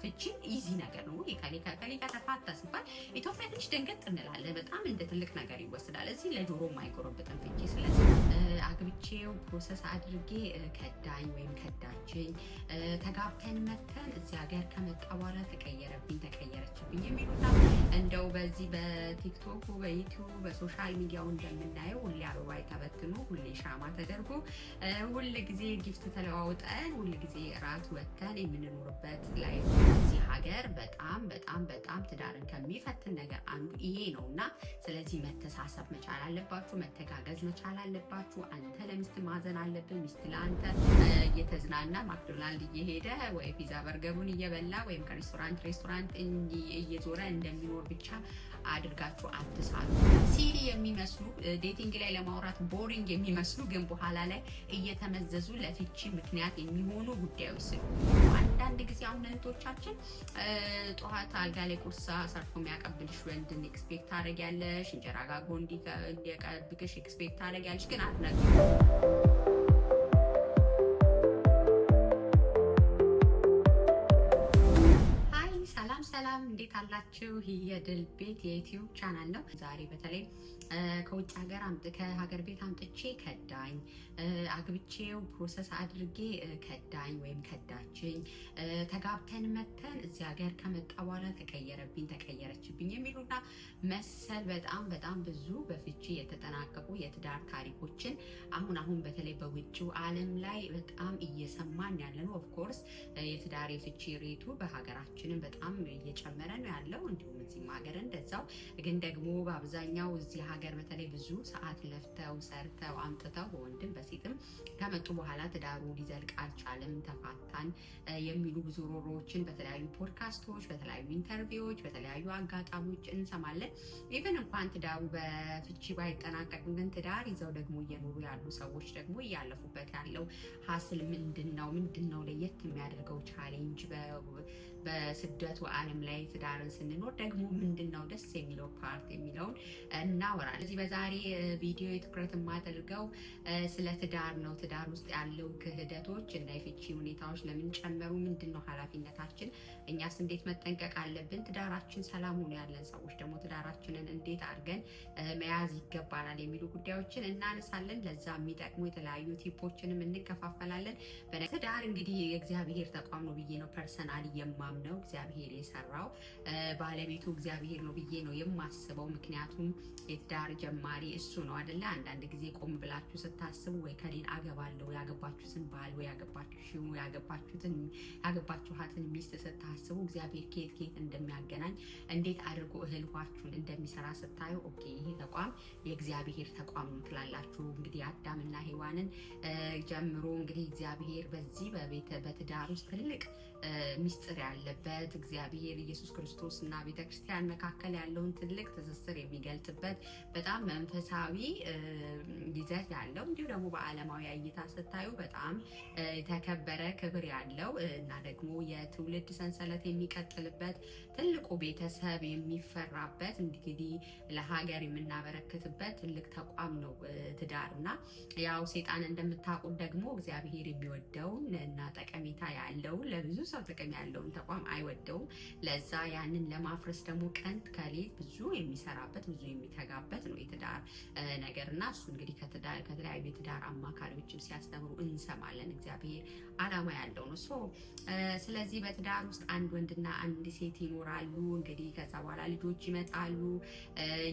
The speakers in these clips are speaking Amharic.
ፍቺ ኢዚ ነገር ነው። ከሌ ተፋታ ሲባል ኢትዮጵያ ትንሽ ደንገጥ እንላለን። በጣም እንደ ትልቅ ነገር ይወስዳል። እዚህ ለጆሮ የማይጎረብጥን ፍቺ። ስለዚህ አግብቼው ፕሮሰስ አድርጌ ከዳኝ ወይም ከዳችኝ፣ ተጋብተን መተን እዚህ ሀገር ከመጣ በኋላ ተቀየረችብኝ የሚሉና እንደው በዚህ በቲክቶክ በዩቲዩብ በሶሻል ሚዲያው እንደምናየው ሁሌ አበባ ተበትኖ ሁሌ ሻማ ተደርጎ ሁል ጊዜ ጊፍት ተለዋውጠን ሁል ጊዜ እራት ወተን የምንኖርበት ላይ እዚህ ሀገር በጣም ትዳርን ከሚፈትን ነገር አንዱ ይሄ ነውና ስለዚህ መተሳሰብ መቻል አለባችሁ፣ መተጋገዝ መቻል አለባችሁ። አንተ ለሚስት ማዘን አለብን፣ ሚስት ለአንተ እየተዝናና ማክዶናልድ እየሄደ ወይ ፒዛ በርገሩን እየበላ ወይም ከሬስቶራንት እየዞረ እንደሚኖር ብቻ አድርጋችሁ አትሳሉ። ሲሪ የሚመስሉ ዴቲንግ ላይ ለማውራት ቦሪንግ የሚመስሉ ግን በኋላ ላይ እየተመዘዙ ለፍቺ ምክንያት የሚሆኑ ጉዳዮች ስለሆኑ አንዳንድ ጊዜ አሁን እህቶቻችን ጠዋት አልጋ ላይ ቁርስ ሰርቶ የሚያቀብልሽ ወንድን ኤክስፔክት ታደርጊያለሽ፣ እንጀራ ጋግሮ እንዲቀብልሽ ኤክስፔክት ታደርጊያለሽ፣ ግን አትነግሪውም። ሰላም እንዴት አላችሁ? ይህ የድል ቤት የዩቲዩብ ቻናል ነው። ዛሬ በተለይ ከውጭ ከሀገር ቤት አምጥቼ ከዳኝ፣ አግብቼው ፕሮሰስ አድርጌ ከዳኝ ወይም ከዳችኝ፣ ተጋብተን መተን እዚህ ሀገር ከመጣ በኋላ ተቀየረችብኝ የሚሉና መሰል በጣም ብዙ በፍቺ የተጠናቀቁ የትዳር ታሪኮችን አሁን በተለይ በውጭው ዓለም ላይ በጣም እየሰማን ያለ ነው። ኦፍኮርስ የትዳር የፍቺ ሬቱ በሀገራችንም በጣም እየጨመረ ነው ያለው፣ እንዲሁም እዚህም ሀገር እንደዛው። ግን ደግሞ በአብዛኛው እዚህ ሀገር በተለይ ብዙ ሰዓት ለፍተው ሰርተው አምጥተው በወንድም በሴትም ከመጡ በኋላ ትዳሩ ሊዘልቅ አልቻለም፣ ተፋታን የሚሉ ብዙ ሮሮዎችን በተለያዩ ፖድካስቶች፣ በተለያዩ ኢንተርቪዎች፣ በተለያዩ አጋጣሚዎች እንሰማለን። ኢቨን እንኳን ትዳሩ በፍቺ ባይጠናቀቅ ግን ትዳር ይዘው ደግሞ እየኖሩ ያሉ ሰዎች ደግሞ እያለፉበት ያለው ሀስል ምንድን ነው ለየት የሚያደርገው ቻሌንጅ በስደቱ ዓለም ላይ ትዳርን ስንኖር ደግሞ ምንድነው ደስ የሚለው ፓርት የሚለውን እናወራለን። ስለዚህ በዛሬ ቪዲዮ ትኩረት የማደርገው ስለ ትዳር ነው። ትዳር ውስጥ ያለው ክህደቶች እና የፍቺ ሁኔታዎች ለምን ጨመሩ? ምንድነው ኃላፊነታችን? እኛስ እንዴት መጠንቀቅ አለብን? ትዳራችን ሰላም ሆኖ ያለን ሰዎች ደግሞ ትዳራችንን እንዴት አድርገን መያዝ ይገባናል የሚሉ ጉዳዮችን እናነሳለን። ለዛ የሚጠቅሙ የተለያዩ ቲፖችንም እንከፋፈላለን። ትዳር እንግዲህ የእግዚአብሔር ተቋም ነው ብዬ ነው ፐርሰናሊ የማምነው። እግዚአብሔር የሰራው ባለቤቱ እግዚአብሔር ነው ብዬ ነው የማስበው። ምክንያቱም የትዳር ጀማሪ እሱ ነው አይደለ? አንዳንድ ጊዜ ቆም ብላችሁ ስታስቡ ወይ ከሌን አገባለሁ ያገባችሁትን ባል ወይ ያገባችሁትን ሚስት ስታስቡ እግዚአብሔር ከየት እንደሚያገናኝ እንዴት አድርጎ እህል ውሃችሁን እንደሚሰራ ስታዩ ኦኬ ይሄ ተቋም የእግዚአብሔር ተቋም ነው ትላላችሁ። እንግዲህ አዳምና ሔዋንን ጀምሮ እንግዲህ እግዚአብሔር በዚህ በትዳር ውስጥ ትልቅ ሚስጥር ያለበት እግዚአብሔር ኢየሱስ ክርስቶስ እና ቤተክርስቲያን መካከል ያለውን ትልቅ ትስስር የሚገልጽበት በጣም መንፈሳዊ ይዘት ያለው እንዲሁ ደግሞ በዓለማዊ እይታ ስታዩ በጣም የተከበረ ክብር ያለው እና ደግሞ የትውልድ ሰንሰለት የሚቀጥልበት ትልቁ ቤተሰብ የሚፈራበት እንግዲህ ለሀገር የምናበረክትበት ትልቅ ተቋም ነው ትዳር። እና ያው ሴጣን እንደምታውቁት ደግሞ እግዚአብሔር የሚወደውን እና ጠቀሜታ ያለውን ለብዙ ሰው ጥቅም ያለውን ተቋም አይወደውም። ለዛ ያንን ለማፍረስ ደግሞ ቀን ከሌት ብዙ የሚሰራበት ብዙ የሚተጋበት ነው የትዳር ነገርና እሱ እንግዲህ ከተለያዩ የትዳር አማካሪዎችም ሲያስተምሩ እንሰማለን። እግዚአብሔር ዓላማ ያለው ነው። ስለዚህ በትዳር ውስጥ አንድ ወንድና አንድ ሴት ይኖራሉ። እንግዲህ ከዛ በኋላ ልጆች ይመጣሉ።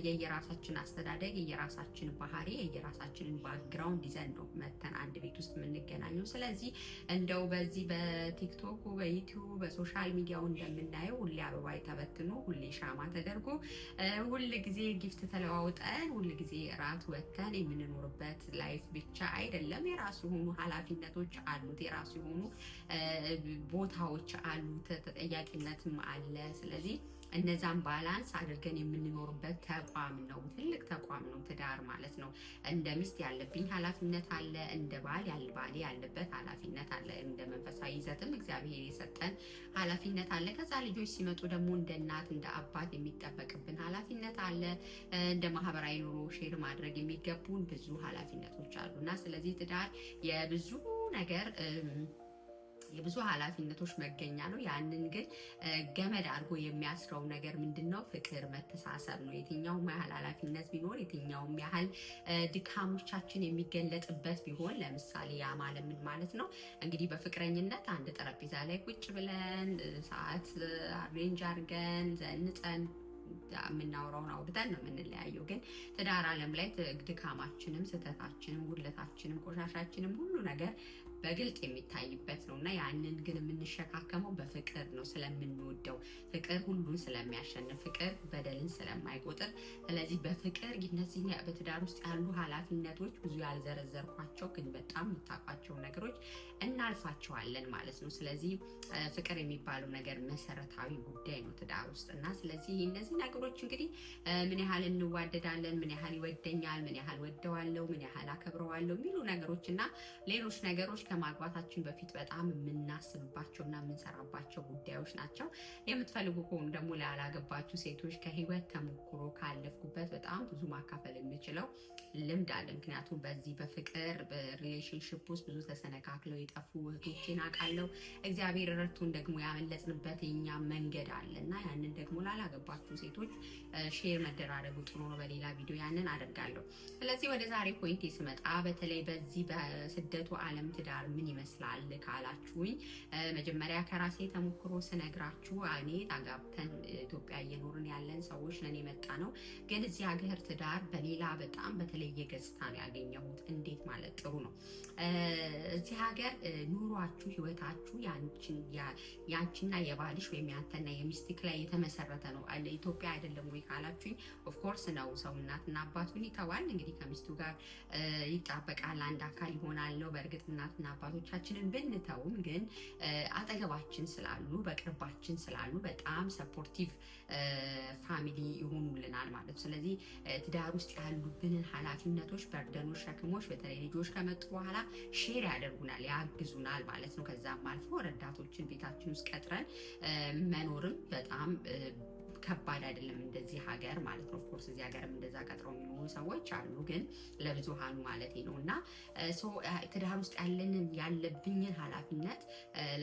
የየራሳችን አስተዳደግ፣ የየራሳችን ባህሪ፣ የየራሳችንን ባክግራውንድ ይዘን ነው መተን አንድ ቤት ውስጥ የምንገናኘው። ስለዚህ እንደው በዚህ በቲክቶክ በዩቲዩብ በሶሻል ሚዲያው እንደምናየው ሁሌ አበባ ተበትኖ ሁሌ ሻማ ተደርጎ ሁል ጊዜ ጊፍት ተለዋውጠን ሁል ጊዜ እራት ወተን የምንኖርበት ላይፍ ብቻ አይደለም። የራሱ የሆኑ ኃላፊነቶች አሉት፣ የራሱ የሆኑ ቦታዎች አሉት፣ ተጠያቂነትም አለ። ስለዚህ እነዛን ባላንስ አድርገን የምንኖርበት ተቋም ነው፣ ትልቅ ተቋም ነው ትዳር ማለት ነው። እንደ ሚስት ያለብኝ ኃላፊነት አለ፣ እንደ ባል ያለበት ኃላፊነት አለ፣ እንደ መንፈሳዊ ይዘትም እግዚአብሔር የሰጠን ኃላፊነት አለ። ከዛ ልጆች ሲመጡ ደግሞ እንደ እናት እንደ አባት የሚጠበቅብን ኃላፊነት አለ። እንደ ማህበራዊ ኑሮ ሼር ማድረግ የሚገቡን ብዙ ኃላፊነቶች አሉና ስለዚህ ትዳር የብዙ ነገር የብዙ ኃላፊነቶች መገኛ ነው። ያንን ግን ገመድ አድርጎ የሚያስረው ነገር ምንድነው? ፍቅር፣ መተሳሰብ ነው። የትኛውም ያህል ኃላፊነት ቢኖር፣ የትኛውም ያህል ድካሞቻችን የሚገለጥበት ቢሆን፣ ለምሳሌ ያ ማለት ምን ማለት ነው? እንግዲህ በፍቅረኝነት አንድ ጠረጴዛ ላይ ቁጭ ብለን ሰዓት አሬንጅ አድርገን ዘንጠን የምናወራውን አውርተን ነው የምንለያየው። ግን ትዳር ዓለም ላይ ድካማችንም፣ ስህተታችንም፣ ጉድለታችንም፣ ቆሻሻችንም ሁሉ ነገር በግልጽ የሚታይበት ነው እና ያንን ግን የምንሸካከመው በፍቅር ነው። ስለምንወደው ፍቅር ሁሉን ስለሚያሸንፍ፣ ፍቅር በደልን ስለማይቆጥር። ስለዚህ በፍቅር እነዚህ በትዳር ውስጥ ያሉ ኃላፊነቶች ብዙ ያልዘረዘርኳቸው ግን በጣም የምታውቋቸው ነገሮች እናልፋቸዋለን ማለት ነው። ስለዚህ ፍቅር የሚባለው ነገር መሰረታዊ ጉዳይ ነው ትዳር ውስጥ እና ስለዚህ እነዚህ ነገሮች እንግዲህ ምን ያህል እንዋደዳለን፣ ምን ያህል ይወደኛል፣ ምን ያህል ወደዋለሁ፣ ምን ያህል አከብረዋለሁ የሚሉ ነገሮች እና ሌሎች ነገሮች ከማግባታችን በፊት በጣም የምናስብባቸውና የምንሰራባቸው ጉዳዮች ናቸው። የምትፈልጉ ከሆኑ ደግሞ ላላገባችሁ ሴቶች ከህይወት ተሞክሮ ካለፍኩበት በጣም ብዙ ማካፈል የምችለው ልምድ አለ። ምክንያቱም በዚህ በፍቅር በሪሌሽንሽፕ ውስጥ ብዙ ተሰነካክለው የጠፉ እህቶችን አውቃለሁ። እግዚአብሔር ረድቶን ደግሞ ያመለጥንበት የኛ መንገድ አለ እና ያንን ደግሞ ላላገባችሁ ሴቶች ሼር መደራረጉ ጥሩ ነው። በሌላ ቪዲዮ ያንን አደርጋለሁ። ስለዚህ ወደ ዛሬ ፖይንቴ ስመጣ በተለይ በዚህ በስደቱ ዓለም ትዳር ምን ይመስላል ካላችሁኝ፣ መጀመሪያ ከራሴ ተሞክሮ ስነግራችሁ እኔ አጋብተን ኢትዮጵያ እየኖርን ያለን ሰዎች ነን የመጣ ነው። ግን እዚህ ሀገር ትዳር በሌላ በጣም በተለየ ገጽታ ነው ያገኘሁት። እንዴት ማለት ጥሩ ነው። እዚህ ሀገር ኑሯችሁ፣ ህይወታችሁ ያንቺና የባልሽ ወይም ያንተና የሚስትክ ላይ የተመሰረተ ነው። ኢትዮጵያ አይደለም ወይ ካላችሁኝ፣ ኦፍኮርስ ነው። ሰው እናትና አባቱን ይተዋል፣ እንግዲህ ከሚስቱ ጋር ይጣበቃል፣ አንድ አካል ይሆናል ነው። በእርግጥ እናትና አባቶቻችንን ብንተውም ግን አጠገባችን ስላሉ በቅርባችን ስላሉ በጣም ሰፖርቲቭ ፋሚሊ ይሆኑልናል ማለት ነው። ስለዚህ ትዳር ውስጥ ያሉብንን ኃላፊነቶች፣ በርደኖች፣ ሸክሞች በተለይ ልጆች ከመጡ በኋላ ሼር ያደርጉናል፣ ያግዙናል ማለት ነው። ከዛም አልፎ ረዳቶችን ቤታችን ውስጥ ቀጥረን መኖርም በጣም ከባድ አይደለም እንደዚህ ሀገር ማለት ነው። ኦፍኮርስ እዚህ ሀገርም እንደዛ ቀጥረው የሚኖሩ ሰዎች አሉ፣ ግን ለብዙሃኑ ማለት ነው። እና ትዳር ውስጥ ያለብኝን ኃላፊነት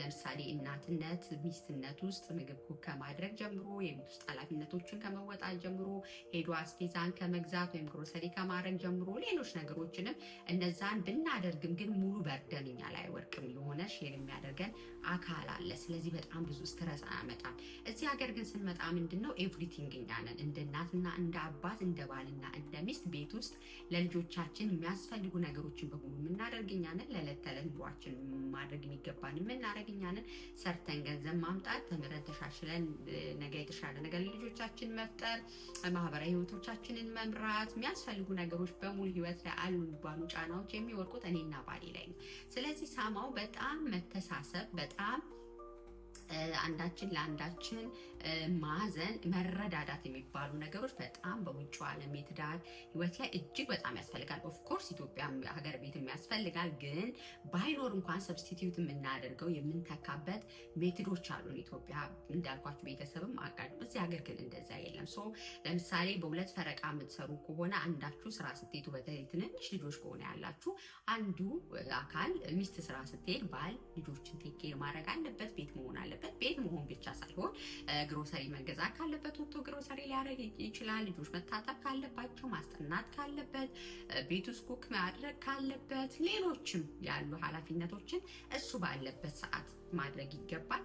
ለምሳሌ እናትነት፣ ሚስትነት ውስጥ ምግብ ኩክ ከማድረግ ጀምሮ የቤት ውስጥ ኃላፊነቶችን ከመወጣት ጀምሮ ሄዶ አስቤዛን ከመግዛት ወይም ግሮሰሪ ከማድረግ ጀምሮ ሌሎች ነገሮችንም እነዛን ብናደርግም ግን ሙሉ በርደን እኛ ላይ አይወርቅም። የሆነ ሼር የሚያደርገን አካል አለ። ስለዚህ በጣም ብዙ ስትረስ አያመጣም። እዚህ ሀገር ግን ስንመጣ ምንድን ነው ኤቭሪቲንግ እኛ ነን። እንደ እናትና እንደ አባት፣ እንደ ባልና እንደ ሚስት ቤት ውስጥ ለልጆቻችን የሚያስፈልጉ ነገሮችን በሙሉ የምናደርግ እኛ ነን። ለዕለት ተዕለት ኑሯችን ማድረግ የሚገባን የምናደርግ እኛ ነን። ሰርተን ገንዘብ ማምጣት፣ ተምረን ተሻሽለን ነገ የተሻለ ነገር ለልጆቻችን መፍጠር፣ ማህበራዊ ህይወቶቻችንን መምራት፣ የሚያስፈልጉ ነገሮች በሙሉ ህይወት ላይ አሉ የሚባሉ ጫናዎች የሚወርቁት እኔና ባሌ ላይ ነው። ስለዚህ ሳማው በጣም መተሳሰብ፣ በጣም አንዳችን ለአንዳችን ማዘን፣ መረዳዳት የሚባሉ ነገሮች በጣም በውጭ ዓለም የትዳር ህይወት ላይ እጅግ በጣም ያስፈልጋል። ኦፍኮርስ ኢትዮጵያ ሀገር ቤትም ያስፈልጋል። ግን ባይኖር እንኳን ሰብስቲቲዩት የምናደርገው የምንተካበት ሜቶዶች አሉን። ኢትዮጵያ እንዳልኳችሁ ቤተሰብም አጋጭ፣ እዚህ ሀገር ግን እንደዛ የለም። ሶ ለምሳሌ በሁለት ፈረቃ የምትሰሩ ከሆነ አንዳችሁ ስራ ስትሄዱ፣ በተለይ ትንንሽ ልጆች ከሆነ ያላችሁ አንዱ አካል ሚስት ስራ ስትሄድ ባል ልጆችን ቴክ ኬር ማድረግ አለበት፣ ቤት መሆን አለበት። ቤት መሆን ብቻ ሳይሆን ግሮሰሪ መገዛት ካለበት ወጥቶ ግሮሰሪ ሊያደርግ ይችላል። ልጆች መታጠብ ካለባቸው ማስጠናት ካለበት፣ ቤት ውስጥ ኩክ ማድረግ ካለበት፣ ሌሎችም ያሉ ኃላፊነቶችን እሱ ባለበት ሰዓት ማድረግ ይገባል።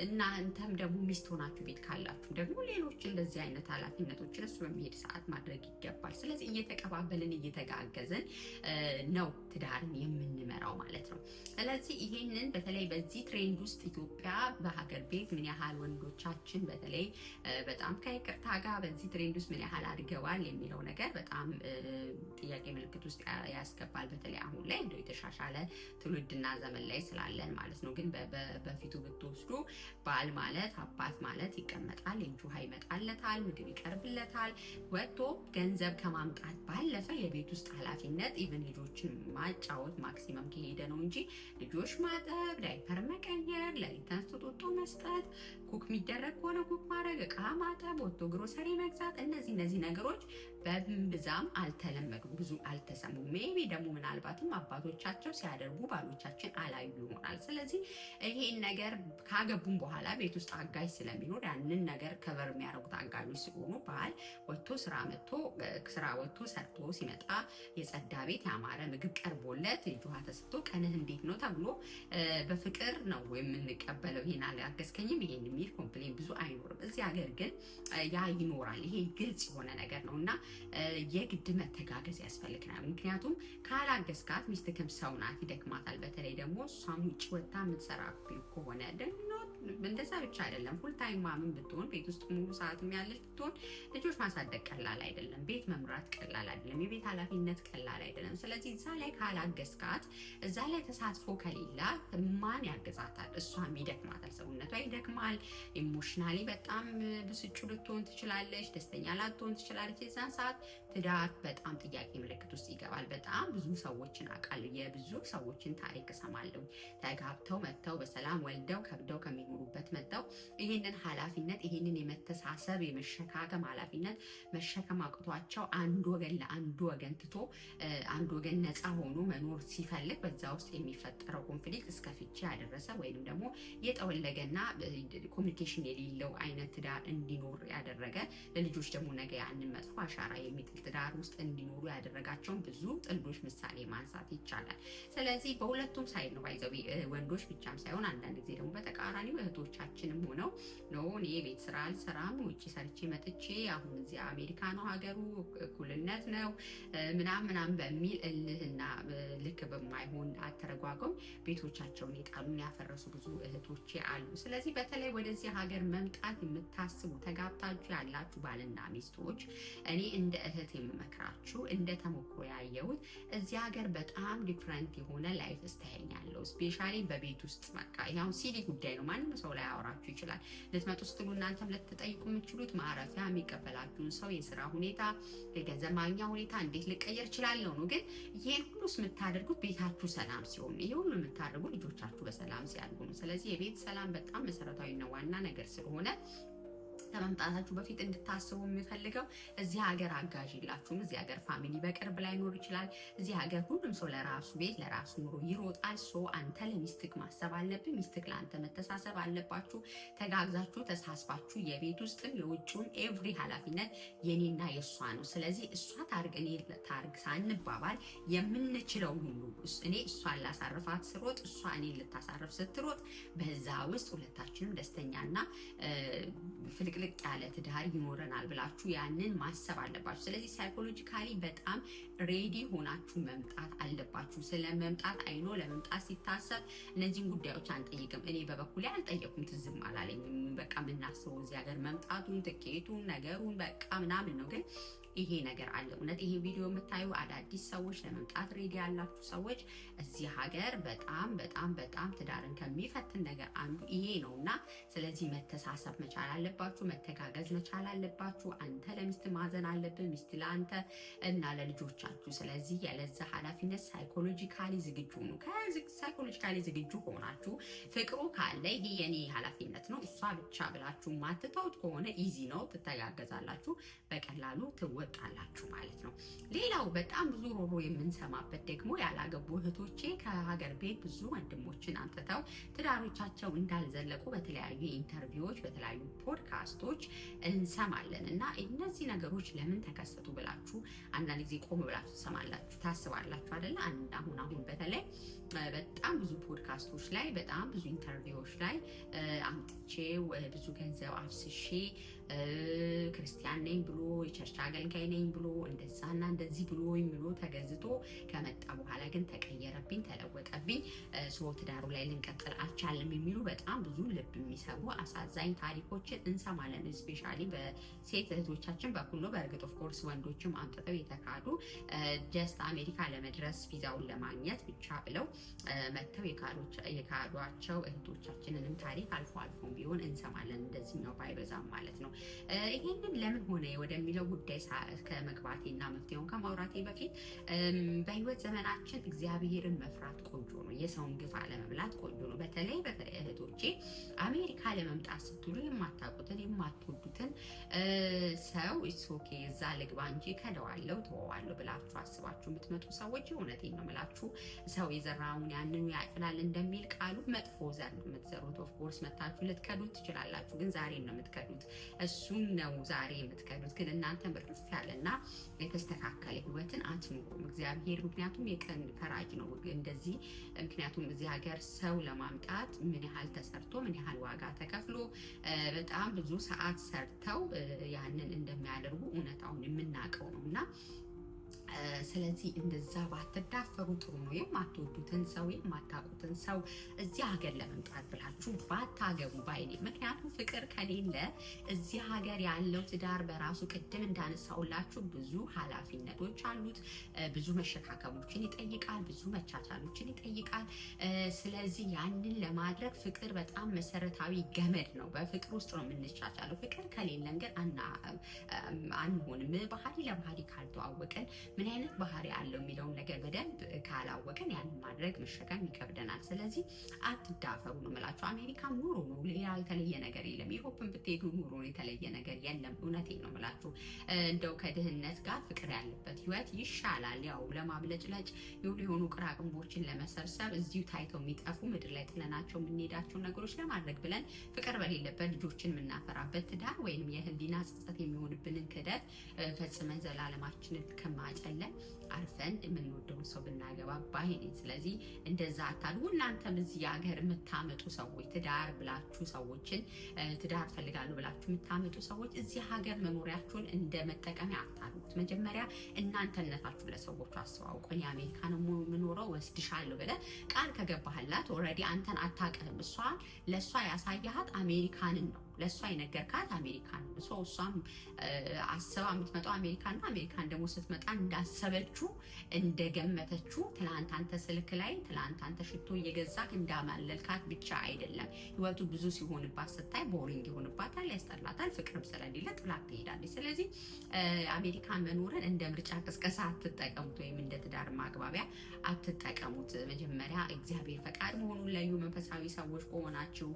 እናንተም ደግሞ ሚስት ሆናችሁ ቤት ካላችሁ ደግሞ ሌሎች እንደዚህ አይነት ኃላፊነቶችን እሱ በሚሄድ ሰዓት ማድረግ ይገባል። ስለዚህ እየተቀባበልን እየተጋገዝን ነው ትዳርን የምንመራው ማለት ነው። ስለዚህ ይሄንን በተለይ በዚህ ትሬንድ ውስጥ ኢትዮጵያ በሀገር ቤት ምን ያህል ወንዶቻችን በተለይ በጣም ከይቅርታ ጋር በዚህ ትሬንድ ውስጥ ምን ያህል አድገዋል የሚለው ነገር በጣም ጥያቄ ምልክት ውስጥ ያስገባል። በተለይ አሁን ላይ እንደው የተሻሻለ ትውልድና ዘመን ላይ ስላለን ማለት ነው። ግን በፊቱ ብትወስዱ ባል ማለት አባት ማለት ይቀመጣል፣ የእጁ ውሃ ይመጣለታል፣ ምግብ ይቀርብለታል። ወጥቶ ገንዘብ ከማምጣት ባለፈ የቤት ውስጥ ኃላፊነት ኢቭን ልጆችን ማጫወት ማክሲመም ከሄደ ነው እንጂ ልጆች ማጠብ፣ ዳይፐር መቀየር፣ ለሊት ተነስቶ ጡጦ መስጠት፣ ኩክ የሚደረግ ከሆነ ኩክ ማድረግ፣ እቃ ማጠብ፣ ወጥቶ ግሮሰሪ መግዛት፣ እነዚህ ነገሮች በብዛም አልተለመዱም፣ ብዙ አልተሰሙም። ሜቢ ደግሞ ምናልባትም አባቶቻቸው ሲያደርጉ ባሎቻችን አላዩ ይሆናል። ስለዚህ ይሄን ነገር ካገቡም በኋላ ቤት ውስጥ አጋዥ ስለሚኖር ያንን ነገር ከበር የሚያደርጉት አጋዦች ስለሆኑ ባል ወጥቶ ስራ ወጥቶ ሰርቶ ሲመጣ የጸዳ ቤት ያማረ ምግብ ቀርቦለት ልጅ ውሃ ተሰጥቶ ቀንህ እንዴት ነው ተብሎ በፍቅር ነው የምንቀበለው። ይሄን አላገዝከኝም ይሄን የሚል ኮምፕሌን ብዙ አይኖርም። እዚህ ሀገር ግን ያ ይኖራል። ይሄ ግልጽ የሆነ ነገር ነው እና የግድ መተጋገዝ ያስፈልግናል። ምክንያቱም ካላገዝካት ሚስትክም ሰው ናት፣ ይደክማታል። በተለይ ደግሞ እሷም ውጭ ወጥታ የምትሰራ ከሆነ ደግሞ እንደዛ ብቻ አይደለም። ፉል ታይም ማምን ብትሆን ቤት ውስጥ ሙሉ ሰዓት ያለች ብትሆን ልጆች ማሳደግ ቀላል አይደለም። ቤት መምራት ቀላል አይደለም። የቤት ኃላፊነት ቀላል አይደለም። ስለዚህ እዛ ላይ ካላገዝካት፣ እዛ ላይ ተሳትፎ ከሌላ ማን ያገዛታል? እሷም ይደክማታል፣ ሰውነቷ ይደክማል። ኢሞሽናሊ በጣም ብስጩ ልትሆን ትችላለች፣ ደስተኛ ላትሆን ትችላለች። የዛን ሰዓት ትዳር በጣም ጥያቄ ምልክት ውስጥ ይገባል። በጣም ብዙ ሰዎችን አውቃለሁ፣ የብዙ ሰዎችን ታሪክ እሰማለሁ። ተጋብተው መጥተው በሰላም ወልደው ከብደው ከሚኖሩበት መጥተው ይህንን ኃላፊነት ይህንን የመተሳሰብ የመሸካከም ኃላፊነት መሸከም አቅቷቸው አንድ ወገን ለአንድ ወገን ትቶ አንድ ወገን ነፃ ሆኖ መኖር ሲፈልግ በዛ ውስጥ የሚፈጠረው ኮንፍሊክት እስከ ፍቺ ያደረሰ ወይንም ደግሞ የጠወለገና ኮሚኒኬሽን የሌለው አይነት ትዳር እንዲኖር ያደረገ ለልጆች ደግሞ ነገ ያንን መጥፎ አሻራ የሚጥል ትዳር ውስጥ እንዲኖሩ ያደረጋቸውን ብዙ ጥንዶች ምሳሌ ማንሳት ይቻላል። ስለዚህ በሁለቱም ሳይድ ነው ባይዘው ወንዶች ብቻም ሳይሆን አንዳንድ ጊዜ ደግሞ በተቃራኒው እህቶቻችንም ሆነው ነው እኔ ቤት ስራ አልሰራም ውጭ ሰርቼ መጥቼ አሁን እዚህ አሜሪካ ነው ሀገሩ እኩልነት ነው ምናምን በሚል እልህና ልክ በማይሆን አተረጓጎም ቤቶቻቸውን የጣሉን ያፈረሱ ብዙ እህቶቼ አሉ። ስለዚህ በተለይ ወደዚህ ሀገር መምጣት የምታስቡ ተጋብታችሁ ያላችሁ ባልና ሚስቶች እኔ እንደ እህት የምመክራችሁ እንደ ተሞክሮ ያየሁት እዚህ ሀገር በጣም ዲፍረንት የሆነ ላይፍ ስታይል ያለው ስፔሻሊ በቤት ውስጥ በቃ ያው ሲዲ ጉዳይ ነው። ማንም ሰው ላይ አወራችሁ ይችላል። ልትመጡ ስትሉ እናንተም ልትጠይቁ የምትችሉት ማረፊያ፣ የሚቀበላችሁን ሰው፣ የስራ ሁኔታ፣ የገንዘብ ማግኛ ሁኔታ እንዴት ልቀየር እችላለሁ ነው። ግን ይሄን ሁሉ የምታደርጉት ቤታችሁ ሰላም ሲሆን፣ ይሄ ሁሉ የምታደርጉ ልጆቻችሁ በሰላም ሲያድጉ ነው። ስለዚህ የቤት ሰላም በጣም መሰረታዊና ዋና ነገር ስለሆነ ከመምጣታችሁ በፊት እንድታስቡ የሚፈልገው እዚህ ሀገር አጋዥ የላችሁም። እዚህ ሀገር ፋሚሊ በቅርብ ላይኖር ይችላል። እዚህ ሀገር ሁሉም ሰው ለራሱ ቤት ለራሱ ኑሮ ይሮጣል። ሶ አንተ ለሚስትክ ማሰብ አለብህ፣ ሚስትክ ለአንተ መተሳሰብ አለባችሁ። ተጋግዛችሁ ተሳስባችሁ የቤት ውስጥም የውጭውን ኤቭሪ ኃላፊነት የኔና የእሷ ነው። ስለዚህ እሷ ታርግ እኔ ታርግ ሳንባባል የምንችለው ሁሉ እኔ እሷን ላሳርፋት ስሮጥ፣ እሷ እኔ ልታሳርፍ ስትሮጥ፣ በዛ ውስጥ ሁለታችንም ደስተኛና ፍልቅልቅ ያለ ትዳር ይኖረናል ብላችሁ ያንን ማሰብ አለባችሁ። ስለዚህ ሳይኮሎጂካሊ በጣም ሬዲ ሆናችሁ መምጣት አለባችሁ። ስለ መምጣት አይኖ ለመምጣት ሲታሰብ እነዚህን ጉዳዮች አንጠይቅም። እኔ በበኩሌ አልጠየቁም፣ ትዝም አላለኝም። በቃ የምናስበው እዚህ ሀገር መምጣቱን ትኬቱን ነገሩን በቃ ምናምን ነው። ግን ይሄ ነገር አለ። እውነት ይሄ ቪዲዮ የምታዩ አዳዲስ ሰዎች ለመምጣት ሬዲ ያላችሁ ሰዎች እዚህ ሀገር በጣም በጣም በጣም ትዳርን ከሚፈትን ነገር አንዱ ይሄ ነው እና ስለዚህ መተሳሰብ መቻል አለባችሁ፣ መተጋገዝ መቻል አለባችሁ። አንተ ለሚስት ማዘን አለብህ፣ ሚስት ለአንተ እና ለልጆቻችሁ። ስለዚህ ያለዛ ኃላፊነት ሳይኮሎጂካሊ ዝግጁ ነው። ሳይኮሎጂካሊ ዝግጁ ሆናችሁ ፍቅሩ ካለ ይሄ የኔ ኃላፊነት ነው እሷ ብቻ ብላችሁ ማትተውት ከሆነ ኢዚ ነው፣ ትተጋገዛላችሁ፣ በቀላሉ ትወጣላችሁ ማለት ነው። ሌላው በጣም ብዙ ሮሮ የምንሰማበት ደግሞ ያላገቡ እህቶቼ ከሀገር ቤት ብዙ ወንድሞችን አምጥተው ትዳሮቻቸው እንዳልዘለቁ በተለያዩ ኢንተርቪዎች በተለያዩ ፖድካስቶች እንሰማለን እና እነዚህ ነገሮች ለምን ተከሰቱ ብላችሁ አንዳንድ ጊዜ ቆም ብላችሁ ትሰማላችሁ፣ ታስባላችሁ አይደለ? አሁን በተለይ በጣም ብዙ ፖድካስቶች ላይ በጣም ብዙ ኢንተርቪዎች ላይ አምጥቼ ብዙ ገንዘብ አፍስሼ ክርስቲያን ነኝ ብሎ የቸርች አገልጋይ ነኝ ብሎ እንደዛና እንደዚህ ብሎ ተገዝቶ ከመጣ በኋላ ግን ተቀየረብኝ፣ ተለወጠብኝ፣ ሰው ትዳሩ ላይ ልንቀጥል አልቻለም የሚሉ በጣም ብዙ ልብ የሚሰቡ አሳዛኝ ታሪኮችን እንሰማለን። ስፔሻሊ በሴት እህቶቻችን በኩል ነው። በእርግጥ ኦፍኮርስ ወንዶችም አምጥተው የተካዱ ጀስት አሜሪካ ለመድረስ ቪዛውን ለማግኘት ብቻ ብለው መጥተው የካዷቸው እህቶቻችንንም ታሪክ አልፎ አልፎ ቢሆን እንሰማለን። እንደዚህ ነው ባይበዛም ማለት ነው። ይህንን ለምን ሆነ ወደሚለው ጉዳይ ከመግባቴና መፍትሄውን ከማውራቴ በፊት በህይወት ዘመናችን እግዚአብሔርን መፍራት ቆንጆ ነው። የሰውን ግፍ አለመብላት ቆንጆ ነው። በተለይ እህቶቼ አሜሪካ ለመምጣት ስትሉ የማታውቁት የማታውቁትን የማትወዱትን ሰው ኢትስ ኦኬ እዛ ልግባ እንጂ ከደዋለው ተወዋለሁ ብላችሁ አስባችሁ የምትመጡ ሰዎች እውነቴን ነው የምላችሁ፣ ሰው የዘራውን ያንኑ ያጭላል እንደሚል ቃሉ መጥፎ ዘር ነው የምትዘሩት። ኦፍኮርስ መታችሁ ልትከዱት ትችላላችሁ፣ ግን ዛሬ ነው የምትከዱት። እሱም ነው ዛሬ የምትከዱት። ግን እናንተ ምርፍ ያለና የተስተካከለ ህይወትን አትኖሩም። እግዚአብሔር ምክንያቱም የቀን ፈራጅ ነው እንደዚህ። ምክንያቱም እዚህ ሀገር ሰው ለማምጣት ምን ያህል ተሰርቶ ምን ያህል ዋጋ ተከፍሎ በጣም ብዙ ሰዓት ሰርተው ያንን እንደሚያደርጉ እውነታውን የምናውቀው ነው እና ስለዚህ እንደዛ ባትዳፈሩ ጥሩ ነው። የማትወዱትን ሰው የማታውቁትን ሰው እዚህ ሀገር ለመምጣት ብላችሁ ባታገቡ ባይኔ። ምክንያቱም ፍቅር ከሌለ እዚህ ሀገር ያለው ትዳር በራሱ ቅድም እንዳነሳውላችሁ ብዙ ኃላፊነቶች አሉት፣ ብዙ መሸካከሞችን ይጠይቃል፣ ብዙ መቻቻሎችን ይጠይቃል። ስለዚህ ያንን ለማድረግ ፍቅር በጣም መሰረታዊ ገመድ ነው። በፍቅር ውስጥ ነው የምንቻቻለው። ፍቅር ከሌለን ግን አንሆንም። ባህሪ ለባህሪ ካልተዋወቅን ምን አይነት ባህሪ አለው የሚለውን ነገር በደንብ ካላወቅን ያንን ማድረግ መሸከም ይከብደናል። ስለዚህ አትዳፈሩ ነው የምላችሁ። አሜሪካም ኑሮ ነው፣ ሌላ የተለየ ነገር የለም። ዩሮፕን ብትሄዱ ኑሮ ነው፣ የተለየ ነገር የለም። እውነቴን ነው የምላችሁ። እንደው ከድህነት ጋር ፍቅር ያለበት ህይወት ይሻላል። ያው ለማብለጭለጭ የሆኑ ቅራቅንቦችን ለመሰብሰብ እዚሁ ታይተው የሚጠፉ ምድር ላይ ጥለናቸው የምንሄዳቸው ነገሮች ለማድረግ ብለን ፍቅር በሌለበት ልጆችን የምናፈራበት ትዳር ወይንም የህሊና ጸጸት የሚሆንብንን ክደት ፈጽመን ዘላለማችንን ከማጨለም አርፈን የምንወደውን ሰው ብናገባ ባይ ነኝ። ስለዚህ እንደዛ አታድርጉ። እናንተም እዚህ ሀገር የምታመጡ ሰዎች ትዳር ብላችሁ ሰዎችን ትዳር ፈልጋለሁ ብላችሁ የምታመጡ ሰዎች እዚህ ሀገር መኖሪያችሁን እንደ መጠቀሚያ አታድርጉት። መጀመሪያ እናንተነታችሁ ለሰዎቹ አስተዋውቁን። የአሜሪካ ነው የምኖረው ወስድሻለሁ ብለህ ቃል ከገባህላት ኦልሬዲ አንተን አታውቅህም። ለእሷ ያሳያሃት አሜሪካንን ነው፣ ለእሷ የነገርካት አሜሪካን ነው። እሷም አስባ የምትመጣው አሜሪካን ነው። አሜሪካን ደግሞ ስትመጣ እንዳሰበችው እንደገመተችው ትላንት አንተ ስልክ ላይ ትላንት አንተ ሽቶ እየገዛክ እንዳማለልካት ብቻ አይደለም። ህይወቱ ብዙ ሲሆንባት ስታይ ቦሪንግ ይሆንባታል፣ ያስጠላታል። ፍቅርም ስለሌለ ጥላት ትሄዳለች። ስለዚህ አሜሪካን መኖርን እንደ ምርጫ ቅስቀሳ አትጠቀሙት፣ ወይም እንደ ትዳር ማግባቢያ አትጠቀሙት። መጀመሪያ እግዚአብሔር ፈቃድ መሆኑን ለዩ። መንፈሳዊ ሰዎች ከሆናችሁ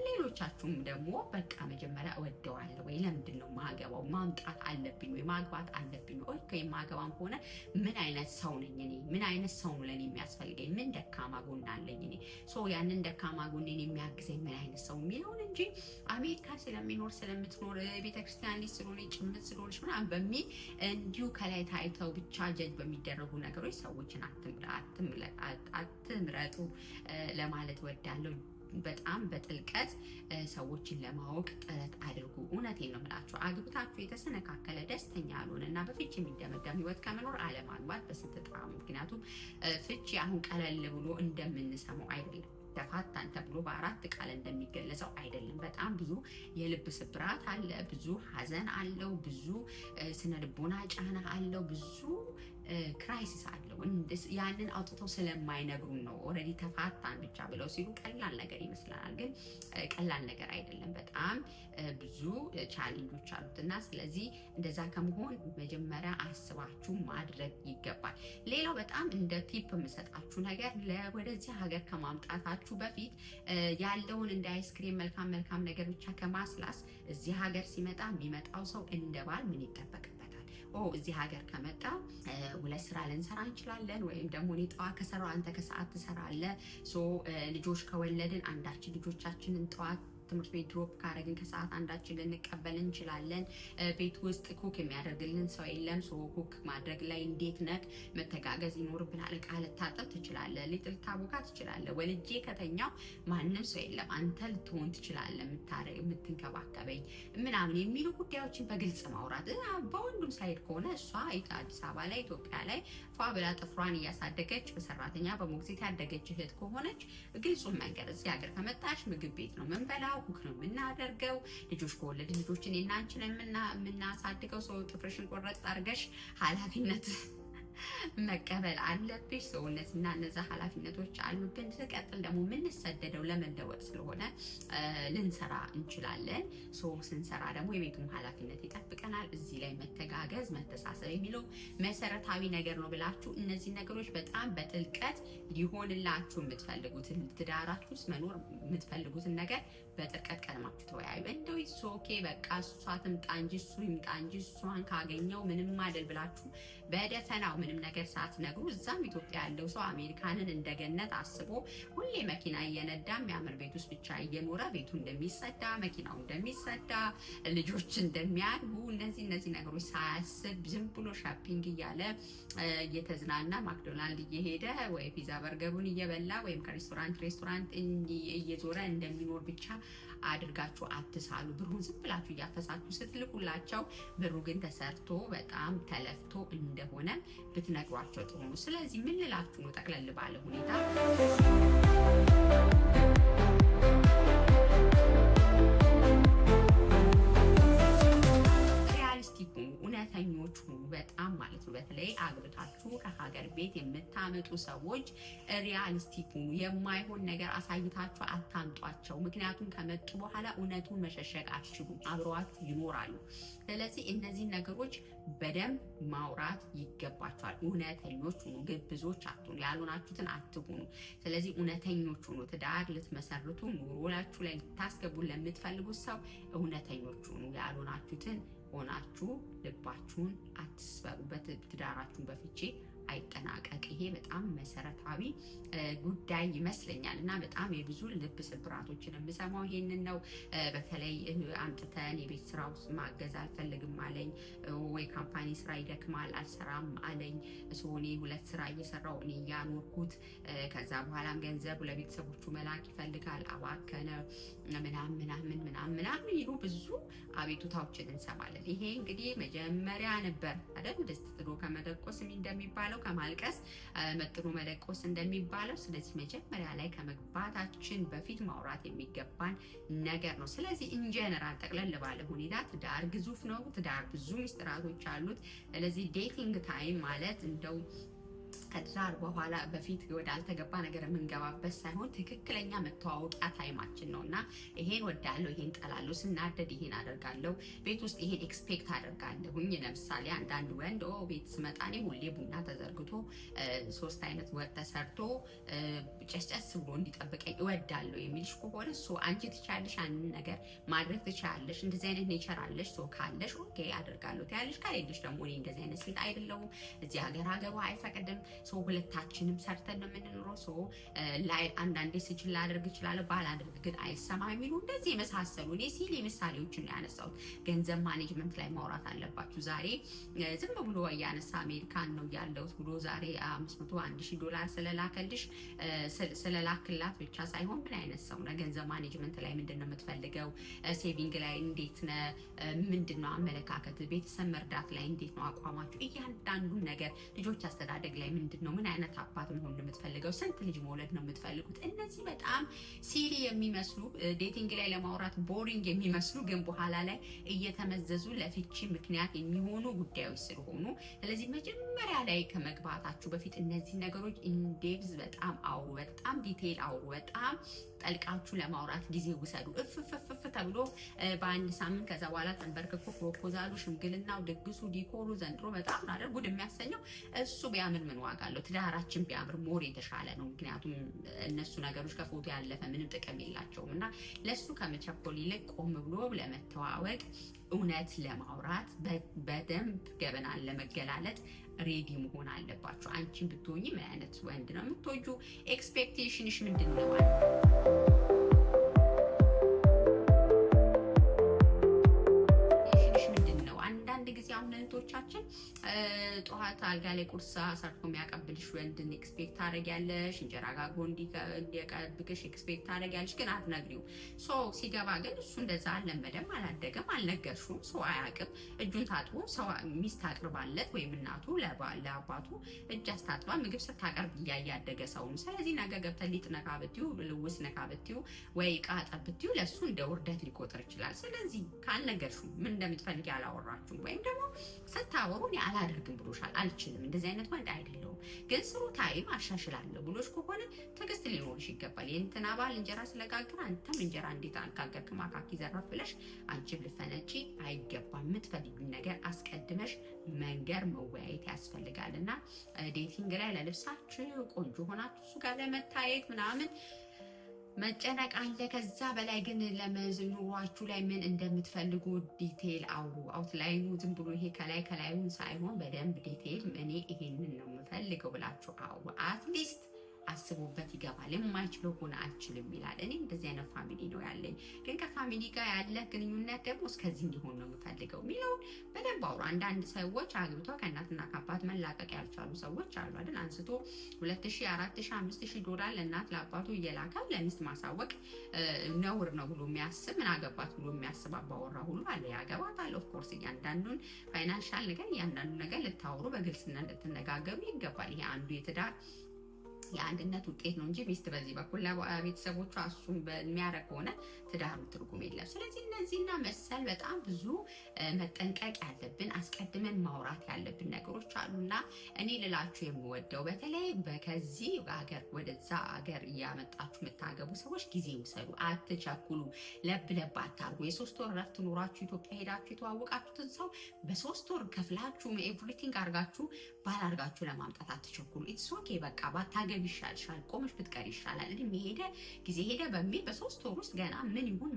ሌሎቻችሁም ደግሞ በቃ መጀመሪያ እወደዋለሁ ወይ፣ ለምንድን ነው ማገባው፣ ማምጣት አለብኝ ወይ፣ ማግባት አለብኝ ወይ፣ ከማገባም ከሆነ ምን አይነት ሰው ነኝ እኔ፣ ምን አይነት ሰው ነው ለኔ የሚያስፈልገኝ፣ ምን ደካማ ጎን አለኝ እኔ፣ ያንን ደካማ ጎኔን የሚያግዘኝ ምን አይነት ሰው የሚለውን እንጂ አሜሪካ ስለሚኖር ስለምትኖር ቤተክርስቲያን ልጅ ስለሆነ ጭምት ስለሆነች ምናምን በሚል እንዲሁ ከላይ ታይተው ብቻ ጀጅ በሚደረጉ ነገሮች ሰዎችን አትምረጡ ለማለት ወዳለሁ። በጣም በጥልቀት ሰዎችን ለማወቅ ጥረት አድርጉ። እውነቴን ነው የምላችሁ። አግብታችሁ የተሰነካከለ ደስተኛ ያልሆነ እና በፍቺ የሚደመደም ህይወት ከመኖር አለማግባት በስንት ጣም። ምክንያቱም ፍቺ አሁን ቀለል ብሎ እንደምንሰማው አይደለም። ተፋታን ተብሎ በአራት ቃል እንደሚገለጸው አይደለም። በጣም ብዙ የልብ ስብራት አለ፣ ብዙ ሀዘን አለው፣ ብዙ ስነ ልቦና ጫና አለው፣ ብዙ ክራይሲስ አለው። ያንን አውጥተው ስለማይነግሩን ነው። ኦልሬዲ ተፋታን ብቻ ብለው ሲሉ ቀላል ነገር ይመስለናል፣ ግን ቀላል ነገር አይደለም። በጣም ብዙ ቻሌንጆች አሉት እና ስለዚህ እንደዛ ከመሆን መጀመሪያ አስባችሁ ማድረግ ይገባል። ሌላው በጣም እንደ ቲፕ የምሰጣችሁ ነገር ወደዚህ ሀገር ከማምጣታችሁ በፊት ያለውን እንደ አይስክሬም መልካም መልካም ነገር ብቻ ከማስላስ እዚህ ሀገር ሲመጣ የሚመጣው ሰው እንደ ባል ምን ይጠበቅበታል? እዚህ ሀገር ከመጣ ሁለት ስራ ልንሰራ እንችላለን፣ ወይም ደግሞ እኔ ጠዋት ከሰራው አንተ ከሰዓት ትሰራለህ። ልጆች ከወለድን አንዳችን ልጆቻችንን ጠዋት ትምህርት ቤት ድሮፕ ካረግን ከሰዓት አንዳችን ልንቀበል እንችላለን። ቤት ውስጥ ኩክ የሚያደርግልን ሰው የለም። ኩክ ማድረግ ላይ እንዴት ነክ መተጋገዝ ይኖርብናል። ዕቃ ልታጠብ ትችላለህ፣ ሊጥ ልታቦካ ትችላለህ። ወልጄ ከተኛው ማንም ሰው የለም፣ አንተ ልትሆን ትችላለህ የምትንከባከበኝ ምናምን የሚሉ ጉዳዮችን በግልጽ ማውራት። በወንዱም ሳይድ ከሆነ እሷ አዲስ አበባ ላይ ኢትዮጵያ ላይ ፏ ብላ ጥፍሯን እያሳደገች በሰራተኛ በሞግዚት ያደገች እህት ከሆነች ግልጹን መንገድ እዚህ ሀገር ከመጣች ምግብ ቤት ነው ምንበላው፣ ኩክ ነው የምናደርገው። ልጆች ከወለድ ልጆችን እናንችን የምናሳድገው። ጥፍርሽን ቆረጥ አድርገሽ ኃላፊነት መቀበል አለብሽ። እነዚህና እነዛ ኃላፊነቶች አሉብን። ስቀጥል ደግሞ የምንሰደደው ለመለወጥ ስለሆነ ልንሰራ እንችላለን። ስንሰራ ደግሞ የቤቱም ኃላፊነት ይጠብቀናል። እዚህ ላይ መተጋገዝ፣ መተሳሰብ የሚለው መሰረታዊ ነገር ነው ብላችሁ እነዚህ ነገሮች በጣም በጥልቀት ሊሆንላችሁ የምትፈልጉትን ትዳራችሁ ውስጥ መኖር የምትፈልጉትን ነገር በጥልቀት ቀድማችሁ ተወያዩ። እንደው ኦኬ በቃ እሷ ትምጣ እንጂ እሱ ይምጣ እንጂ እሷን ካገኘው ምንም አይደል ብላችሁ በደፈናው ምንም ነገር ሳትነግሩ እዛም ኢትዮጵያ ያለው ሰው አሜሪካንን እንደገነት አስቦ ሁሌ መኪና እየነዳ የሚያምር ቤት ውስጥ ብቻ እየኖረ ቤቱ እንደሚጸዳ መኪናው እንደሚጸዳ ልጆች እንደሚያድጉ እነዚህ ነገሮች ሳያስብ ዝም ብሎ ሻፒንግ እያለ እየተዝናና ማክዶናልድ እየሄደ ወይ ፒዛ በርገሩን እየበላ ወይም ከሬስቶራንት እየዞረ እንደሚኖር ብቻ አድርጋችሁ አትሳሉ። ብሩን ዝም ብላችሁ እያፈሳችሁ ስትልቁላቸው ብሩ ግን ተሰርቶ በጣም ተለፍቶ እንደሆነ ብትነግሯቸው ጥሩ ነው። ስለዚህ ምን ልላችሁ ነው ጠቅለል ባለ ሁኔታ እውነተኞች ሁኑ በጣም ማለት ነው። በተለይ አግብታችሁ ከሀገር ቤት የምታመጡ ሰዎች ሪያሊስቲክ ሁኑ። የማይሆን ነገር አሳይታችሁ አታምጧቸው። ምክንያቱም ከመጡ በኋላ እውነቱን መሸሸግ አትችሉም፣ አብረዋችሁ ይኖራሉ። ስለዚህ እነዚህን ነገሮች በደንብ ማውራት ይገባችኋል። እውነተኞች ሁኑ፣ ግብዞች አትሁኑ፣ ያልሆናችሁትን አትሁኑ። ስለዚህ እውነተኞች ሁኑ። ትዳር ልትመሰርቱ ኑሮላችሁ ላይ ልታስገቡ ለምትፈልጉት ሰው እውነተኞች ሁኑ። ያልሆናችሁትን ሆናችሁ ልባችሁን አትስበሩበት። ትዳራችሁን በፍቺ አይጠናቀቅ። ይሄ በጣም መሰረታዊ ጉዳይ ይመስለኛል እና በጣም የብዙ ልብ ስብራቶችን የምሰማው ይሄንን ነው። በተለይ አምጥተን የቤት ስራ ውስጥ ማገዝ አልፈልግም አለኝ፣ ወይ ካምፓኒ ስራ ይደክማል አልሰራም አለኝ። እኔ 2 ስራ እየሰራው እኔ እያኖርኩት ከዛ በኋላም ገንዘብ ለቤተሰቦቹ መላክ ይፈልጋል አባከነ ምናምን ይሉ ብዙ አቤቱታዎችን እንሰማለን። ይሄ እንግዲህ መጀመሪያ ነበር አይደል ደስ ጥሎ ከመደቆስ እንደሚባለው ከማልቀስ መጥኖ መለቆስ እንደሚባለው። ስለዚህ መጀመሪያ ላይ ከመግባታችን በፊት ማውራት የሚገባን ነገር ነው። ስለዚህ ኢንጀነራል ጠቅለል ባለ ሁኔታ ትዳር ግዙፍ ነው። ትዳር ብዙ ሚስጥራቶች አሉት። ስለዚህ ዴቲንግ ታይም ማለት እንደው ከትዳር በኋላ በፊት ወዳልተገባ ነገር የምንገባበት ሳይሆን ትክክለኛ መተዋወቂያ ታይማችን ነው እና ይሄን ወዳለሁ፣ ይሄን ጠላለሁ፣ ስናደድ ይሄን አደርጋለሁ፣ ቤት ውስጥ ይሄን ኤክስፔክት አደርጋለሁኝ። ለምሳሌ አንዳንድ ወንድ ቤት ስመጣ እኔ ሁሌ ቡና ተዘርግቶ 3 አይነት ወጥ ተሰርቶ ጨስጨስ ብሎ እንዲጠብቀኝ እወዳለሁ የሚልሽ ከሆነ አንቺ ትቻለሽ፣ አንድ ነገር ማድረግ ትቻለሽ፣ እንደዚህ አይነት ኔቸር አለሽ፣ ካለሽ ኦኬ አደርጋለሁ ትያለሽ። ከሌለሽ ደግሞ እኔ እንደዚህ አይነት ሴት አይደለሁም፣ እዚህ ሀገሩ አይፈቅድም፣ ሁለታችንም ሰርተን ነው የምንኖረው። ላይ አንዳንዴ ስችል ላደርግ እችላለሁ፣ ባላደርግ ግን አይሰማም የሚሉ እንደዚህ የመሳሰሉ እኔ ሲል ምሳሌዎችን ነው ያነሳሁት። ገንዘብ ማኔጅመንት ላይ ማውራት አለባችሁ። ዛሬ ዝም ብሎ ያነሳ አሜሪካን ነው ያለሁት ብሎ ዛሬ $500,000 ስለላከልሽ ስለላክላት ብቻ ሳይሆን ምን አይነት ሰው ነው? ገንዘብ ማኔጅመንት ላይ ምንድን ነው የምትፈልገው? ሴቪንግ ላይ እንዴት ነው? ምንድን ነው አመለካከት? ቤተሰብ መርዳት ላይ እንዴት ነው አቋማችሁ? እያንዳንዱን ነገር ልጆች አስተዳደግ ላይ ምንድን ነው? ምን አይነት አባት መሆን ነው የምትፈልገው? ስንት ልጅ መውለድ ነው የምትፈልጉት? እነዚህ በጣም ሲሪ የሚመስሉ ዴቲንግ ላይ ለማውራት ቦሪንግ የሚመስሉ ግን በኋላ ላይ እየተመዘዙ ለፍቺ ምክንያት የሚሆኑ ጉዳዮች ስለሆኑ ስለዚህ መጀመሪያ ላይ ከመግባታችሁ በፊት እነዚህ ነገሮች ኢንዴፕዝ በጣም አውሩ፣ በጣም ዲቴይል አውሩ፣ በጣም ጠልቃችሁ ለማውራት ጊዜ ውሰዱ። እፍፍፍ ተብሎ በአንድ ሳምንት ከዛ በኋላ ተንበርክኮ ፕሮፖዛሉ፣ ሽምግልናው፣ ድግሱ፣ ዲኮሩ ዘንድሮ በጣም ናደር ጉድ የሚያሰኘው እሱ ቢያምር ምን ዋጋ አለው? ትዳራችን ቢያምር ሞር የተሻለ ነው። ምክንያቱም እነሱ ነገሮች ከፎቶ ያለፈ ምንም ጥቅም የላቸውም እና ለሱ ከመቸኮል ይልቅ ቆም ብሎ ለመተዋወቅ እውነት ለማውራት በደንብ ገበናን ለመገላለጥ ሬዲ መሆን አለባችሁ። አንቺን ብትሆኚ ምን አይነት ወንድ ነው የምትወጂው? ኤክስፔክቴሽንሽ ምንድን ነው? እህቶቻችን ጠዋት አልጋ ላይ ቁርስ ሰርቶ የሚያቀብልሽ ወንድን ኤክስፔክት ታደርጊያለሽ። እንጀራ ጋግሮ እንዲቀብልሽ ኤክስፔክት ታደርጊያለሽ፣ ግን አትነግሪው። ሲገባ ግን እሱ እንደዛ አልለመደም፣ አላደገም፣ አልነገርሽውም። አያውቅም። እጁን ታጥቦ ሚስት አቅርባለት ወይም እናቱ ለአባቱ እጅ አስታጥባ ምግብ ስታቀርብ እያያደገ ሰው ነው። ስለዚህ ነገ ገብተን ሊጥ ነካ ብትዩ፣ ልውስ ነካ ብትዩ፣ ወይ ዕቃ አጠብ ብትዩ ለእሱ እንደ ውርደት ሊቆጥር ይችላል። ስለዚህ ካልነገርሽው ምን እንደምትፈልጊ አላወራችሁም ወይም ደግሞ ስታወሩ እኔ አላደርግም ብሎሻል፣ አልችልም፣ እንደዚህ አይነት ወንድ አይደለሁም፣ ግን ስሩ ታይም አሻሽላለሁ ብሎሽ ከሆነ ትዕግስት ሊኖርሽ ይገባል። የእንትና ባል እንጀራ ስለጋግር አንተም እንጀራ እንዴት አልጋገርክም አካኪ ዘራፍ ብለሽ አንቺም ልፈነጪ አይገባም። የምትፈልጊውን ነገር አስቀድመሽ መንገር መወያየት ያስፈልጋል እና ዴቲንግ ላይ ለልብሳችሁ ቆንጆ ሆናችሁ እሱ ጋር ለመታየት ምናምን መጨነቅ አለ። ከዛ በላይ ግን ለመዝኑሯችሁ ላይ ምን እንደምትፈልጉ ዲቴል አውሩ። አውትላይኑ ዝም ብሎ ይሄ ከላይ ከላዩን ሳይሆን በደንብ ዲቴል እኔ ይሄንን ነው የምፈልገው ብላችሁ አውሩ። አትሊስት አስቡበት። ይገባል። የማይችለው ሆነ አልችልም ይላል። እኔ እንደዚህ አይነት ፋሚሊ ነው ያለኝ፣ ግን ከፋሚሊ ጋር ያለ ግንኙነት ደግሞ እስከዚህ እንዲሆን ነው የምፈልገው የሚለውን በደንብ አውሩ። አንዳንድ ሰዎች አግብተው ከእናትና ከአባት መላቀቅ ያልቻሉ ሰዎች አሉ አይደል? አንስቶ 2000፣ 4000፣ 5000 ዶላር ለእናት ለአባቱ እየላከ ለሚስት ማሳወቅ ነውር ነው ብሎ የሚያስብ ምን አገባት ብሎ የሚያስብ አባወራ ሁሉ አለ። ያገባታል። ኦፍኮርስ እያንዳንዱን ፋይናንሻል ነገር እያንዳንዱ ነገር ልታወሩ በግልጽና ልትነጋገሩ ይገባል። ይሄ አንዱ የትዳር የአንድነት ውጤት ነው እንጂ ሚስት በዚህ በኩል ለቤተሰቦቿ እሱን በሚያደርግ ሆነ ትዳሩ ትርጉም የለም። ስለዚህ እነዚህና መሰል በጣም ብዙ መጠንቀቅ ያለብን አስቀድመን ማውራት ያለብን ነገሮች አሉና እኔ ልላችሁ የምወደው በተለይ ከዚህ ሀገር ወደዛ ሀገር እያመጣችሁ የምታገቡ ሰዎች ጊዜ ውሰዱ፣ አትቸኩሉ፣ ለብ ለብ አታርጉ። የ3 ወር እረፍት ኖሯችሁ ኢትዮጵያ ሄዳችሁ የተዋወቃችሁትን ሰው በ3 ወር ከፍላችሁ ኤቭሪቲንግ አርጋችሁ ባል አርጋችሁ ለማምጣት አትቸኩሉ። ኢትስ ኦኬ በቃ ባታገ ይሻልሻል፣ ቆመሽ ብትቀር ይሻላል። እድሜ ሄደ ጊዜ ሄደ በሚል በ3 ወር ውስጥ ገና ምን ይሁን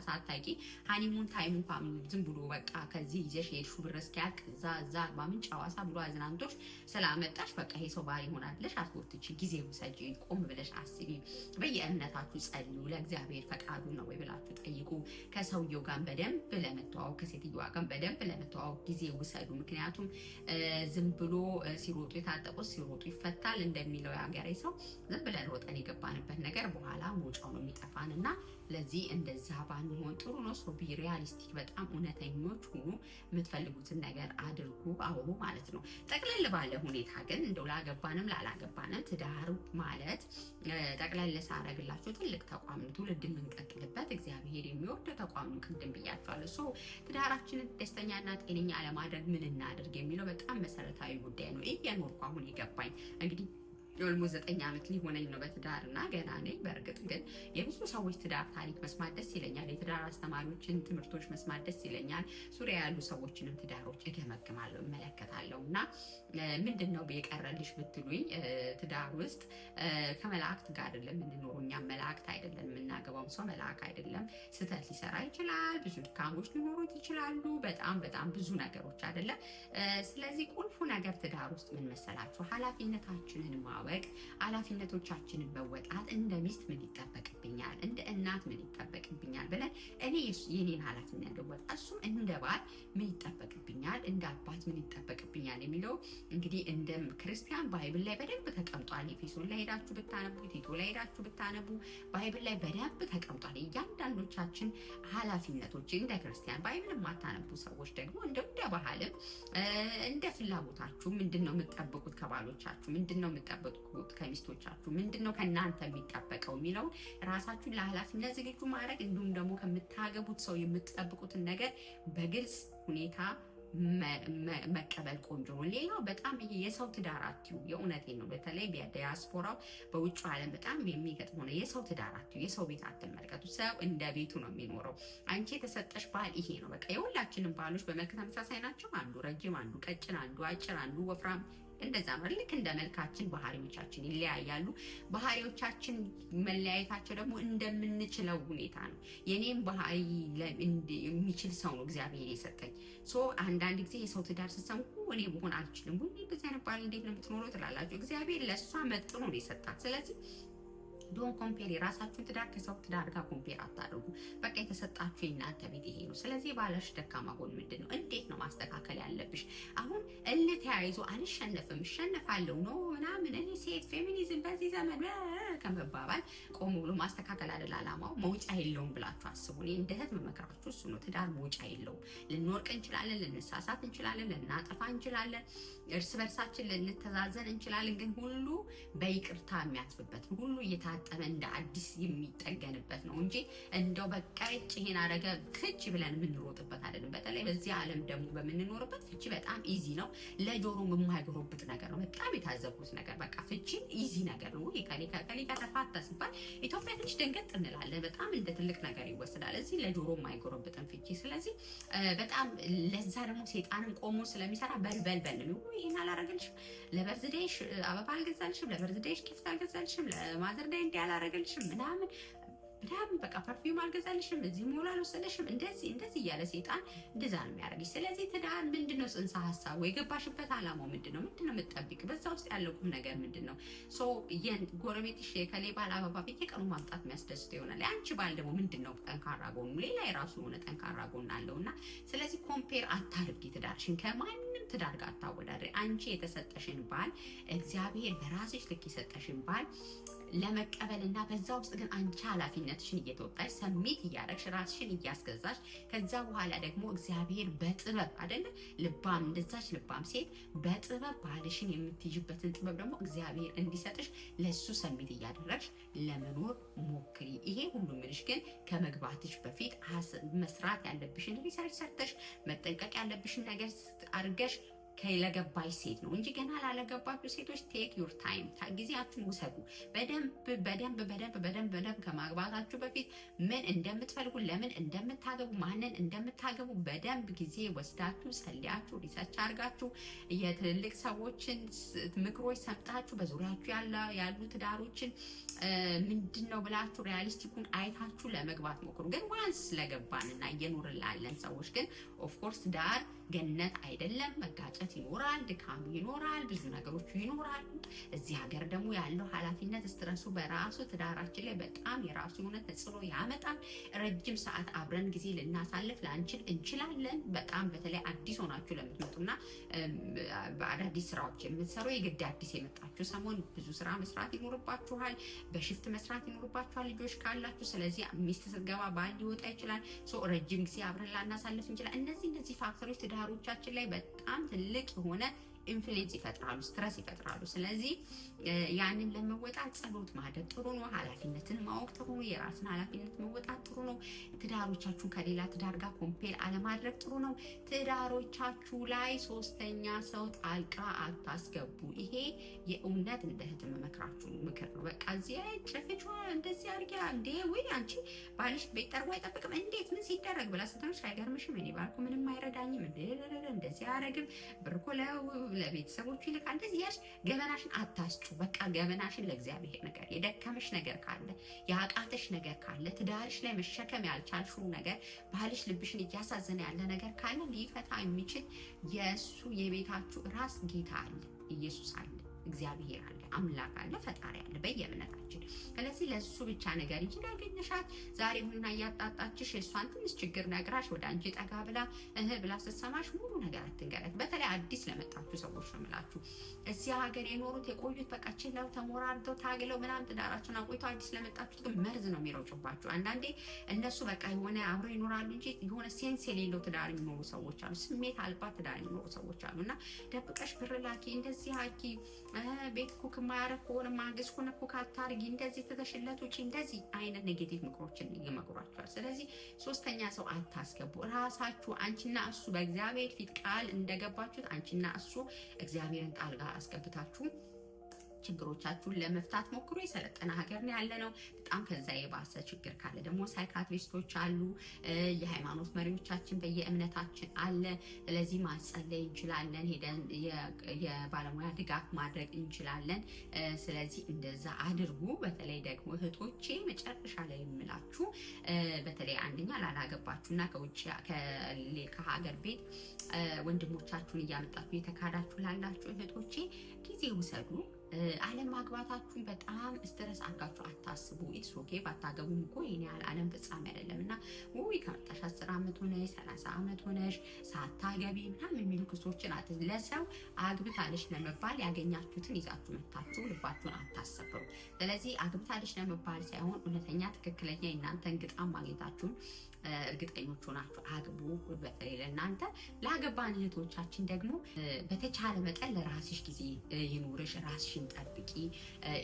ሳታቂ ሃኒሙን ታይም እንኳን ዝም ብሎ በቃ ከዚህ ይዘሽ የሄድሽው ብር እስኪያልቅ እዛ አርባ ምንጭ ሐዋሳ ብሎ አዝናንቶሽ ስላመጣሽ በቃ ይሄ ሰው ባል ይሆናል ብለሽ አትወጥቺ። ጊዜ ውሰጂ፣ ቆም ብለሽ አስቢ። በየእምነታችሁ ጸልዩ። ለእግዚአብሔር ፈቃዱ ነው ወይ ብላችሁ ጠይቁ። ከሰውየው ጋር በደንብ ለመተዋወቅ ከሴትዮዋ ጋር በደንብ ለመተዋወቅ ጊዜ ውሰዱ። ምክንያቱም ዝም ብሎ ሲሮጡ የታጠቁት ሲሮጡ ይፈታል እንደሚለው የሀገሬ ሰው ዝም ብለን ሮጠን የገባንበት ነገር በኋላ መውጫው ነው የሚጠፋን እና ለዚህ እንደዛ ባንሆን ጥሩ ነው። ሶ ቢ ሪያሊስቲክ፣ በጣም እውነተኞች ሁኑ። የምትፈልጉትን ነገር አድርጉ፣ አውሩ ማለት ነው። ጠቅለል ባለ ሁኔታ ግን እንደው ላገባንም ላላገባንም ትዳር ማለት ጠቅለል ሳረግላችሁ ትልቅ ተቋም ነው፣ ትውልድ የምንቀጥልበት እግዚአብሔር የሚወደው ተቋም ነው። ቅድም ብያችኋለሁ። ሶ ትዳራችንን ደስተኛና ጤነኛ ለማድረግ ምን እናድርግ የሚለው በጣም መሰረታዊ ጉዳይ ነው። እየኖርኩ አሁን የገባኝ እንግዲህ ኦልሞስት 9 ዓመት ሊሆነኝ ነው በትዳር እና ገና ነኝ። በእርግጥ ግን የብዙ ሰዎች ትዳር ታሪክ መስማት ደስ ይለኛል። የትዳር አስተማሪዎችን ትምህርቶች መስማት ደስ ይለኛል። ዙሪያ ያሉ ሰዎችንም ትዳሮች እገመግማለሁ፣ እመለከታለሁ እና ምንድን ነው የቀረልሽ ብትሉኝ ትዳር ውስጥ ከመላእክት ጋር አይደለም የምንኖረው። እኛም መላእክት አይደለም፣ የምናገባውም ሰው መልአክ አይደለም። ስህተት ሊሰራ ይችላል፣ ብዙ ድካሞች ሊኖሩት ይችላሉ፣ በጣም ብዙ ነገሮች አይደለም። ስለዚህ ቁልፉ ነገር ትዳር ውስጥ ምን መሰላችሁ? ኃላፊነታችንን ማወቅ፣ ኃላፊነቶቻችንን መወጣት። እንደ ሚስት ምን ይጠበቅብኛል፣ እንደ እናት ምን ይጠበቅብኛል ብለን እኔ የኔን ኃላፊነት ልወጣ፣ እሱም እንደ ባል ምን ይጠበቅብኛል፣ እንደ አባት ምን ይጠበቅብኛል የሚለው እንግዲህ እንደ ክርስቲያን ባይብል ላይ በደንብ ተቀምጧል። ኤፌሶን ላይ ሄዳችሁ ብታነቡ፣ ቲቶ ላይ ሄዳችሁ ብታነቡ ባይብል ላይ በደንብ ተቀምጧል። እያንዳንዶቻችን ኃላፊነቶች እንደ ክርስቲያን። ባይብል የማታነቡ ሰዎች ደግሞ እንደ ባህልም እንደ ፍላጎታችሁ ምንድነው የምትጠብቁት ከባሎቻችሁ፣ ምንድነው የምትጠብቁት ከሚስቶቻችሁ፣ ምንድነው ከእናንተ የሚጠበቀው የሚለውን ራሳችሁን ለኃላፊነት ዝግጁ ማድረግ፣ እንዲሁም ደግሞ ከምታገቡት ሰው የምትጠብቁትን ነገር በግልጽ ሁኔታ መቀበል ቆንጆ ነው። ሌላው በጣም ይሄ የሰው ትዳር አትዩ። የእውነቴን ነው። በተለይ በዲያስፖራው በውጭ ዓለም በጣም የሚገጥመው ነው። የሰው ትዳር አትዩ። የሰው ቤት አትመልከቱ። ሰው እንደ ቤቱ ነው የሚኖረው። አንቺ የተሰጠሽ ባል ይሄ ነው በቃ። የሁላችንም ባሎች በመልክ ተመሳሳይ ናቸው። አንዱ ረጅም፣ አንዱ ቀጭን፣ አንዱ አጭር፣ አንዱ ወፍራም እንደዛ ነው። ልክ እንደ መልካችን ባህሪዎቻችን ይለያያሉ። ባህሪዎቻችን መለያየታቸው ደግሞ እንደምንችለው ሁኔታ ነው። የኔም ባህሪ የሚችል ሰው ነው እግዚአብሔር የሰጠኝ። አንዳንድ ጊዜ የሰው ትዳር ስትሰሙ እኔ ብሆን አልችልም፣ በዚህ አይነት ባህል እንዴት ነው የምትኖረው ትላላችሁ። እግዚአብሔር ለእሷ መጥኖ ነው የሰጣት። ስለዚህ ዶን ኮምፔር። የራሳችሁን ትዳር ከሰው ትዳር ጋር ኮምፔር አታድርጉ። በቃ የተሰጣችሁ የእናንተ ቤት ይሄ ነው። ስለዚህ ባለሽ ደካማ ጎን ምንድን ነው? እንዴት ነው ማስተካከል ያለብሽ? አሁን ተያይዞ አልሸነፍም እሸነፋለሁ ነው ምናምን እኔ ሴት ፌሚኒዝም በዚህ ዘመን ከመባባል ቆም ብሎ ማስተካከል አይደል አላማው። መውጫ የለውም ብላችሁ አስቡ። እኔ እንደ እህት መመክራችሁ እሱ ነው። ትዳር መውጫ የለውም። ልንወርቅ እንችላለን፣ ልንሳሳት እንችላለን፣ ልናጠፋ እንችላለን፣ እርስ በርሳችን ልንተዛዘን እንችላለን። ግን ሁሉ በይቅርታ የሚያልፍበት ሁሉ እየታጠበ እንደ አዲስ የሚጠገንበት ነው እንጂ እንደው በቃ ይሄን አደረገ ፍቺ ብለን የምንሮጥበት አይደለም። በተለይ በዚህ ዓለም ደግሞ በምንኖርበት ፍቺ በጣም ኢዚ ነው። ለጆሮም የማይጎረብጥ ነገር ነው። በጣም የታዘብኩት ነገር በቃ ፍቺ ኢዚ ነገር ነው። ከሌ ተፋታ ሲባል ኢትዮጵያ ትንሽ ደንገጥ እንላለን። በጣም እንደ ትልቅ ነገር ይወሰዳል። እዚህ ለጆሮ የማይጎረብጥን ፍቺ። ስለዚህ በጣም ለዛ ደግሞ ሴጣንም ቆሞ ስለሚሰራ በልበልበል ነው። ይሄን አላረገልሽም፣ ለበርዝዴሽ አበባ አልገዛልሽም፣ ለበርዝዴሽ ጊፍት አልገዛልሽም፣ ለማዘርዳይ እንዲ ያላረገልሽም ምናምን በቃ ፐርፊውም አልገዛልሽም፣ እዚህ ሞላ አልወሰደሽም፣ እንደዚህ እያለ ሴጣን እንደዛ ነው የሚያደርግሽ። ስለዚህ ትዳር ምንድነው ጽንሰ ሀሳቡ? የገባሽበት አላማው ምንድነው? ምንድነው የምትጠብቅ? በዛ ውስጥ ያለው ቁም ነገር ምንድነው? ጎረቤትሽ ከሌ ባል አበባ በየቀኑ ማምጣት የሚያስደስት ይሆናል። አንቺ ባል ደግሞ ምንድነው ጠንካራ ጎኑ? ሌላ የራሱ የሆነ ጠንካራ ጎን አለውና ስለዚህ ኮምፔር አታርጊ ትዳርሽን ከማንም ትዳር ጋር አታወዳድሪ። አንቺ የተሰጠሽን ባል እግዚአብሔር በራስሽ ልክ የሰጠሽን ባል ለመቀበልና በዛ ውስጥ ግን አንቺ ኃላፊነትሽን እየተወጣሽ ሰሚት እያደረግሽ ራስሽን እያስገዛሽ ከዛ በኋላ ደግሞ እግዚአብሔር በጥበብ አይደለ ልባም እንደዛች ልባም ሴት በጥበብ ባልሽን የምትይዥበትን ጥበብ ደግሞ እግዚአብሔር እንዲሰጥሽ ለሱ ሰሚት እያደረግሽ ለመኖር ሞክሪ። ይሄ ሁሉ ምንሽ ግን ከመግባትሽ በፊት መስራት ያለብሽን ሪሰርች ሰርተሽ መጠንቀቅ ያለብሽን ነገር አድርገሽ ለገባሽ ሴት ነው እንጂ ገና ላለገባችሁ ሴቶች ቴክ ዩር ታይም ጊዜያችሁን ውሰዱ። በደንብ ከማግባታችሁ በፊት ምን እንደምትፈልጉ፣ ለምን እንደምታገቡ፣ ማንን እንደምታገቡ በደንብ ጊዜ ወስዳችሁ ጸልያችሁ ሪሰርች አድርጋችሁ የትልልቅ ሰዎችን ምክሮች ሰምታችሁ በዙሪያችሁ ያሉ ትዳሮችን ምንድነው ብላችሁ ሪያሊስቲኩን አይታችሁ ለመግባት ሞክሩ። ግን ዋንስ ስለገባንና እየኖርን ላለን ሰዎች ግን ኦፍኮርስ ዳር ገነት አይደለም። መጋጨት ይኖራል፣ ድካም ይኖራል፣ ብዙ ነገሮች ይኖራሉ። እዚህ ሀገር ደግሞ ያለው ኃላፊነት ስትረሱ በራሱ ትዳራችን ላይ በጣም የራሱ የሆነ ተጽዕኖ ያመጣል። ረጅም ሰዓት አብረን ጊዜ ልናሳልፍ ላንችል እንችላለን። በጣም በተለይ አዲስ ሆናችሁ ለምትመጡና በአዳዲስ ስራዎች የምትሰሩ የግድ አዲስ የመጣችሁ ሰሞን ብዙ ስራ መስራት ይኖርባችኋል። በሽፍት መስራት ይኖርባችኋል ልጆች ካላችሁ። ስለዚህ ሚስት ስትገባ ባል ሊወጣ ይችላል። ረጅም ጊዜ አብረን ላናሳልፍ እንችላለን። እነዚህ ፋክተሮች ትዳሮቻችን ላይ በጣም ትልቅ የሆነ ኢንፍሉዌንስ ይፈጥራሉ፣ ስትረስ ይፈጥራሉ። ስለዚህ ያንን ለመወጣት ጸሎት ማድረግ ጥሩ ነው። ኃላፊነትን ማወቅ ጥሩ ነው። የራስን ኃላፊነት መወጣት ጥሩ ነው። ትዳሮቻችሁን ከሌላ ትዳር ጋር ኮምፔር አለማድረግ ጥሩ ነው። ትዳሮቻችሁ ላይ ሶስተኛ ሰው ጣልቃ አታስገቡ። ይሄ የእውነት እንደ እህት መመክራችሁ ምክር ነው። በቃ እዚህ ላይ ጭፍጭ እንደዚህ አድርጊያ እንዴ ወይ አንቺ ባልሽ ቤት ጠርጎ አይጠብቅም እንዴት ምን ሲደረግ ብላ ስትነግርሽ አይገርምሽም? እኔ ባልኩ ምንም አይረዳኝም እንደዚህ አያደርግም ብርኮ ለቤተሰቦቹ ይልካል። እንደዚህ ያልሽ ገበናሽን አታስጩ። በቃ ገበናሽን ለእግዚአብሔር ነገር የደከመሽ ነገር ካለ ያቃተሽ ነገር ካለ ትዳርሽ ላይ መሸከም ያልቻልሽው ነገር ባልሽ ልብሽን እያሳዘነ ያለ ነገር ካለ ሊፈታ የሚችል የእሱ የቤታችሁ ራስ ጌታ አለ፣ ኢየሱስ አለ፣ እግዚአብሔር አለ፣ አምላክ አለ፣ ፈጣሪ አለ በየእምነታችን። ስለዚህ ለሱ ብቻ ነገር እንጂ ያገኘሻት ዛሬ ቡና እያጣጣችሽ እሷን ትንሽ ችግር ነግራሽ ወደ አንቺ ጠጋ ብላ ብላ ስትሰማሽ ሙሉ ነገር አትንገረት። በተለይ አዲስ ለመጣችሁ ሰዎች ነው የምላችሁ። እዚህ ሀገር የኖሩት የቆዩት በቃ ችለው ተሞራርተው ታግለው ምናምን ትዳራቸውን አቆይተው አዲስ ለመጣችሁት ግን መርዝ ነው የሚረጩባችሁ። አንዳንዴ እነሱ በቃ የሆነ አብረው ይኖራሉ እንጂ የሆነ ሴንስ የሌለው ትዳር የሚኖሩ ሰዎች አሉ። ስሜት አልባ ትዳር የሚኖሩ ሰዎች አሉ። እና ደብቀሽ ብር ላኪ፣ እንደዚህ ሀኪ፣ ቤት ኩክ ማያረግ ከሆነ ማገዝ ከሆነ ኩክ አታርጊ፣ እንደዚህ ተተሽለት ውጪ፣ እንደዚህ አይነት ኔጌቲቭ ምክሮችን ይመክሯቸዋል። ስለዚህ ሶስተኛ ሰው አታስገቡ። ራሳችሁ አንቺና እሱ በእግዚአብሔር ፊት ቃል እንደገባችሁት አንቺና እሱ እግዚአብሔርን ቃል ጋር አስገብታችሁ ችግሮቻችሁን ለመፍታት ሞክሩ። የሰለጠነ ሀገር ነው ያለ ነው። በጣም ከዛ የባሰ ችግር ካለ ደግሞ ሳይካትሪስቶች አሉ፣ የሃይማኖት መሪዎቻችን በየእምነታችን አለ። ስለዚህ ማጸለይ እንችላለን፣ ሄደን የባለሙያ ድጋፍ ማድረግ እንችላለን። ስለዚህ እንደዛ አድርጉ። በተለይ ደግሞ እህቶቼ መጨረሻ ላይ የምላችሁ በተለይ አንደኛ ላላገባችሁና ከውጭ ከሀገር ቤት ወንድሞቻችሁን እያመጣችሁ የተካዳችሁ ላላችሁ እህቶቼ ጊዜ ውሰዱ። ዓለም ማግባታችሁን በጣም ስትረስ አድርጋችሁ አታስቡ። ኢትስ ኦኬ ባታገቡም እኮ ይሄን ያህል ዓለም ፍጻሜ አይደለም እና ወይ ከመጣሽ 10 ዓመት ሆነሽ 30 ዓመት ሆነሽ ሳታገቢ ምናምን የሚሉ ክሶችን ለሰው አግብታለሽ ለመባል ያገኛችሁትን ይዛችሁ መታችሁ ልባችሁን አታሰብሩ። ስለዚህ አግብታለሽ ለመባል ሳይሆን እውነተኛ ትክክለኛ የእናንተን ግጣም ማግኘታችሁን እርግጠኞች ሆናችሁ አግቡ። በተለይ ለእናንተ ላገባን እህቶቻችን ደግሞ በተቻለ መጠን ለራስሽ ጊዜ ይኑርሽ። ራስሽን ጠብቂ።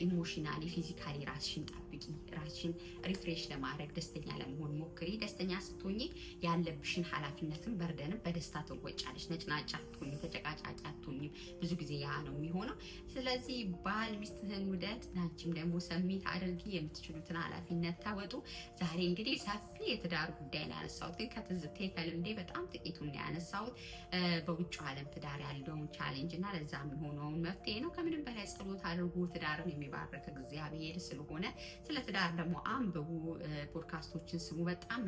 ኢሞሽናሊ ፊዚካሊ ራስሽን ጠብቂ። ራስሽን ሪፍሬሽ ለማድረግ ደስተኛ ለመሆን ሞክሪ። ደስተኛ ስትሆኚ ያለብሽን ኃላፊነትን በርደንም በደስታ ትወጫለሽ። ነጭናጫ አትሆኚም፣ ተጨቃጫቂ አትሆኚም። ብዙ ጊዜ ያ ነው የሚሆነው። ስለዚህ ባል ሚስትህን ውደድ፣ ናችም ደግሞ ሰሚት አድርጊ። የምትችሉትን ኃላፊነት ታወጡ። ዛሬ እንግዲህ ሰፊ የትዳር ጉዳይ ነው ያነሳሁት፣ ግን ከትዝብቴ ከልምዴ በጣም ጥቂቱን ያነሳሁት በውጭ ዓለም ትዳር ያለውን ቻሌንጅ እና ለዛ የሚሆነውን መፍትሄ ነው። ከምንም በላይ ጸሎት አድርጉ። ትዳርን የሚባርክ እግዚአብሔር ስለሆነ ስለ ትዳር ደግሞ አንብቡ፣ ፖድካስቶችን ስሙ። በጣም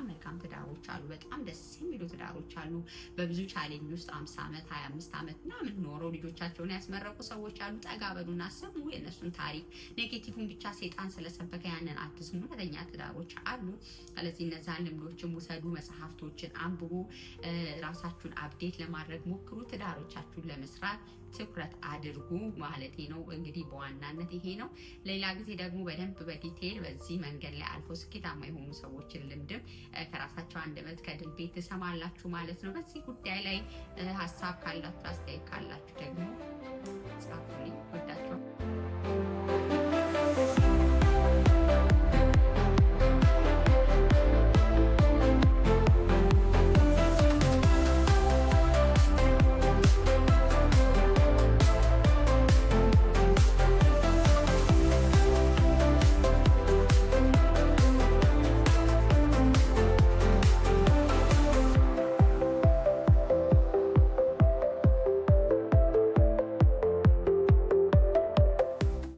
መልካም ትዳሮች አሉ። በጣም ደስ የሚሉ ትዳሮች አሉ። በብዙ ቻሌንጅ ውስጥ 50 ዓመት 25 ዓመት ምናምን ኖረው ልጆቻቸውን ያስመረቁ ሰዎች አሉ። ጠጋ በሉና ስሙ የእነሱን ታሪክ። ኔጌቲቭን ብቻ ሴጣን ስለሰበከ ያንን አትስሙ። እውነተኛ ትዳሮች አሉ። ስለዚህ እነዛን ልምዶችን ውሰዱ፣ መጽሐፍቶችን አንብቡ፣ ራሳችሁን አፕዴት ለማድረግ ሞክሩ፣ ትዳሮቻችሁን ለመስራት ትኩረት አድርጉ ማለቴ ነው። እንግዲህ በዋናነት ይሄ ነው። ሌላ ጊዜ ደግሞ በደንብ በዲቴል በዚህ መንገድ ላይ አልፎ ስኬታማ የሆኑ ሰዎችን ልምድም ከራሳቸው አንደበት ከድል ቤት ትሰማላችሁ ማለት ነው። በዚህ ጉዳይ ላይ ሀሳብ ካላችሁ አስተያየት ካላችሁ ደግሞ ጻፉልኝ።